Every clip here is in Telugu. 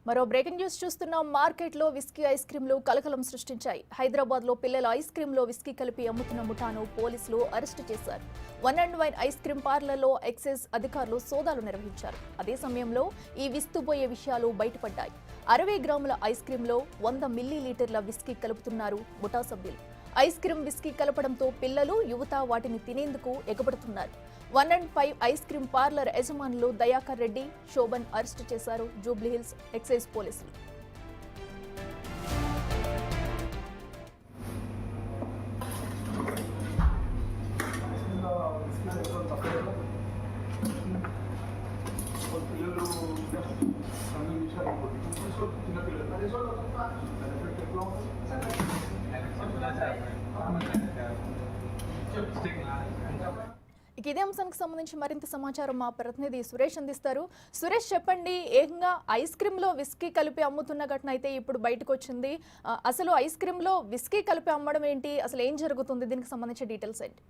మరో బ్రేకింగ్ న్యూస్ చూస్తున్నాం. మార్కెట్లో విస్కీ ఐస్ క్రీంలు కలకలం సృష్టించాయి. హైదరాబాద్ లో పిల్లల ఐస్ క్రీంలో విస్కీ కలిపి అమ్ముతున్న ముఠాను పోలీసులు అరెస్టు చేశారు. One and wine ice cream పార్లర్లో ఎక్సైజ్ అధికారులు సోదాలు నిర్వహించారు. అదే సమయంలో ఈ విస్తుపోయే విషయాలు బయటపడ్డాయి. 60 గ్రాముల ఐస్ క్రీంలో 100 మిల్లీలీటర్ల విస్కీ కలుపుతున్నారు ముఠా సభ్యులు. ఐస్ క్రీం విస్కీ కలపడంతో పిల్లలు, యువత వాటిని తినేందుకు ఎగబడుతున్నారు. 1&5 ఐస్ క్రీం పార్లర్ యజమానులు దయాకర్ రెడ్డి, శోభన్ అరెస్టు చేశారు జూబ్లీహిల్స్ ఎక్సైజ్ పోలీసులు. ఇదే అంశానికి సంబంధించి మరింత సమాచారం మా ప్రతినిధి సురేష్ అందిస్తారు. సురేష్, చెప్పండి, ఏకంగా ఐస్ క్రీంలో విస్కీ కలిపి అమ్ముతున్న ఘటన అయితే ఇప్పుడు బయటకు వచ్చింది. అసలు ఐస్ క్రీంలో విస్కీ కలిపి అమ్మడం ఏంటి, అసలు ఏం జరుగుతుంది, దీనికి సంబంధించిన డీటెయిల్స్ ఏంటి?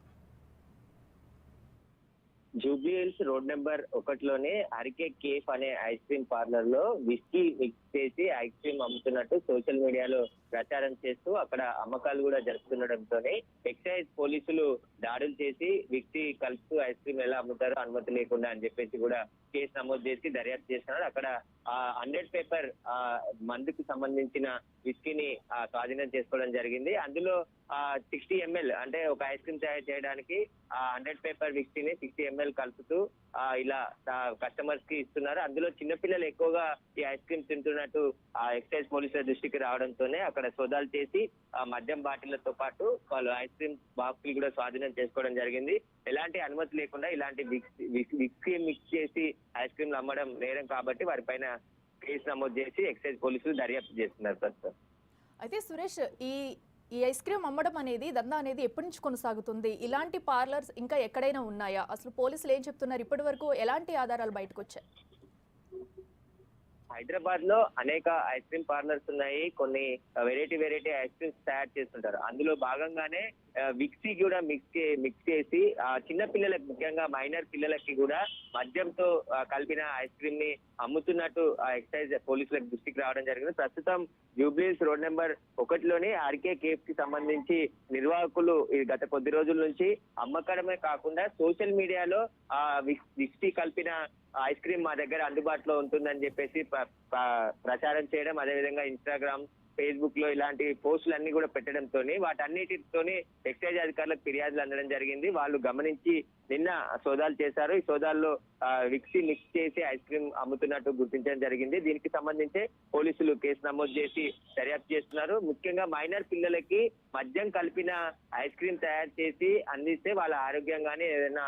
జూబ్లీహిల్స్ రోడ్ నెంబర్ 1లోనే ఆర్కే కేఫ్ అనే ఐస్ క్రీమ్ పార్లర్ లో విస్కీ మిక్స్ చేసి ఐస్ క్రీమ్ అమ్ముతున్నట్టు సోషల్ మీడియాలో ప్రచారం చేస్తూ అక్కడ అమ్మకాలు కూడా జరుపుతుండటంతోనే ఎక్సైజ్ పోలీసులు దాడులు చేసి విస్కీ కలుపుతూ ఐస్ క్రీమ్ ఎలా అమ్ముతారో అనుమతి లేకుండా అని చెప్పేసి కూడా కేసు నమోదు చేసి దర్యాప్తు చేస్తున్నారు. అక్కడ 100 పేపర్ మందుకు సంబంధించిన విస్కీని స్వాధీనం చేసుకోవడం జరిగింది. అందులో 60 ml అంటే ఒక ఐస్ క్రీమ్ తయారు చేయడానికి 100 పేపర్ విస్కీని 60 ml కలుపుతూ ఇలా కస్టమర్స్ కి ఇస్తున్నారు. అందులో చిన్నపిల్లలు ఎక్కువగా ఈ ఐస్ క్రీమ్ తింటున్నట్టు ఎక్సైజ్ పోలీసుల దృష్టికి రావడంతోనే అక్కడ సోదాలు చేసి మద్యం బాటిళ్లతో పాటు వాళ్ళు ఐస్ క్రీమ్ బాక్సులు కూడా స్వాధీనం చేసుకోవడం జరిగింది. ఎలాంటి అనుమతి లేకుండా ఇలాంటి విస్కీ మిక్స్ చేసి ఐస్ క్రీమ్లు అమ్మడం నేరం కాబట్టి వారిపైన కేసు నమోదు చేసి ఎక్సైజ్ పోలీసులు దర్యాప్తు చేస్తున్నారు ప్రస్తుతం. అయితే సురేష్, ఈ ఐస్ క్రీమ్ అమ్మడం అనేది, దందా అనేది ఎప్పటి నుంచి కొనసాగుతుంది? ఇలాంటి పార్లర్స్ ఇంకా ఎక్కడైనా ఉన్నాయా? అసలు పోలీసులు ఏం చెప్తున్నారు? ఇప్పటి వరకు ఎలాంటి ఆధారాలు బయటకు వచ్చాయి? హైదరాబాద్ లో అనేక ఐస్ క్రీమ్ పార్లర్స్ ఉన్నాయి. కొన్ని వెరైటీ ఐస్ క్రీమ్స్ తయారు చేస్తుంటారు. అందులో భాగంగానే విక్సీ కూడా మిక్స్ చేసి చిన్న పిల్లలకు, ముఖ్యంగా మైనర్ పిల్లలకి కూడా మద్యంతో కలిపిన ఐస్ క్రీమ్ ని అమ్ముతున్నట్టు ఎక్సైజ్ పోలీసులకు దృష్టికి రావడం జరిగింది. ప్రస్తుతం జూబ్లీహిల్స్ రోడ్ నెంబర్ 1లోని ఆర్కే కేఫ్ కి సంబంధించి నిర్వాహకులు గత కొద్ది రోజుల నుంచి అమ్మకడమే కాకుండా సోషల్ మీడియాలో విస్కీ కలిపిన ఐస్ క్రీమ్ మా దగ్గర అందుబాటులో ఉంటుందని చెప్పేసి ప్రచారం చేయడం, అదేవిధంగా ఇన్స్టాగ్రామ్, ఫేస్బుక్ లో ఇలాంటి పోస్టులు అన్ని కూడా పెట్టడంతో వాటన్నిటితోని ఎక్సైజ్ అధికారులకు ఫిర్యాదులు అందడం జరిగింది. వాళ్ళు గమనించి నిన్న సోదాలు చేశారు. ఈ సోదాల్లో విక్సీ మిక్స్ చేసి ఐస్ క్రీమ్ అమ్ముతున్నట్టు గుర్తించడం జరిగింది. దీనికి సంబంధించి పోలీసులు కేసు నమోదు చేసి దర్యాప్తు చేస్తున్నారు. ముఖ్యంగా మైనర్ పిల్లలకి మద్యం కలిపిన ఐస్ క్రీమ్ తయారు చేసి అందిస్తే వాళ్ళ ఆరోగ్యంగానే ఏదైనా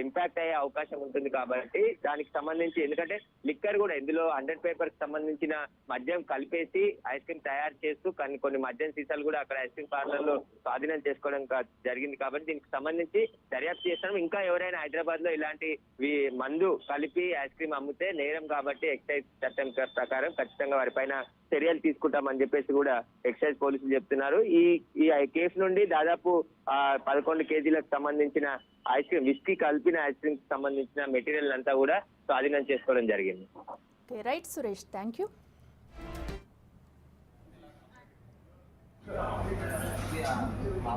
ఇంపాక్ట్ అయ్యే అవకాశం ఉంటుంది కాబట్టి దానికి సంబంధించి, ఎందుకంటే లిక్కర్ కూడా ఇందులో 100 పేపర్ కి సంబంధించిన మద్యం కలిపేసి ఐస్ క్రీమ్ తయారు చేస్తూ కొన్ని మద్యం సీసాలు కూడా అక్కడ ఐస్ క్రీమ్ పార్లర్ లో స్వాధీనం చేసుకోవడం జరిగింది. కాబట్టి దీనికి సంబంధించి దర్యాప్తు చేస్తాం. ఇంకా ఎవరైనా హైదరాబాద్ లో ఇలాంటి మందు కలిపి ఐస్ క్రీమ్ అమ్మితే నేరం కాబట్టి ఎక్సైజ్ చట్టం ప్రకారం ఖచ్చితంగా వారిపైన చర్యలు తీసుకుంటామని చెప్పేసి కూడా ఎక్సైజ్ పోలీసులు చెప్తున్నారు. ఈ కేసు నుండి దాదాపు 11 కేజీలకు సంబంధించిన ఐస్ క్రీమ్, విస్కీ కలిపిన ఐస్ క్రీమ్ కి సంబంధించిన మెటీరియల్ అంతా కూడా స్వాధీనం చేసుకోవడం జరిగింది. Right Suresh, thank you.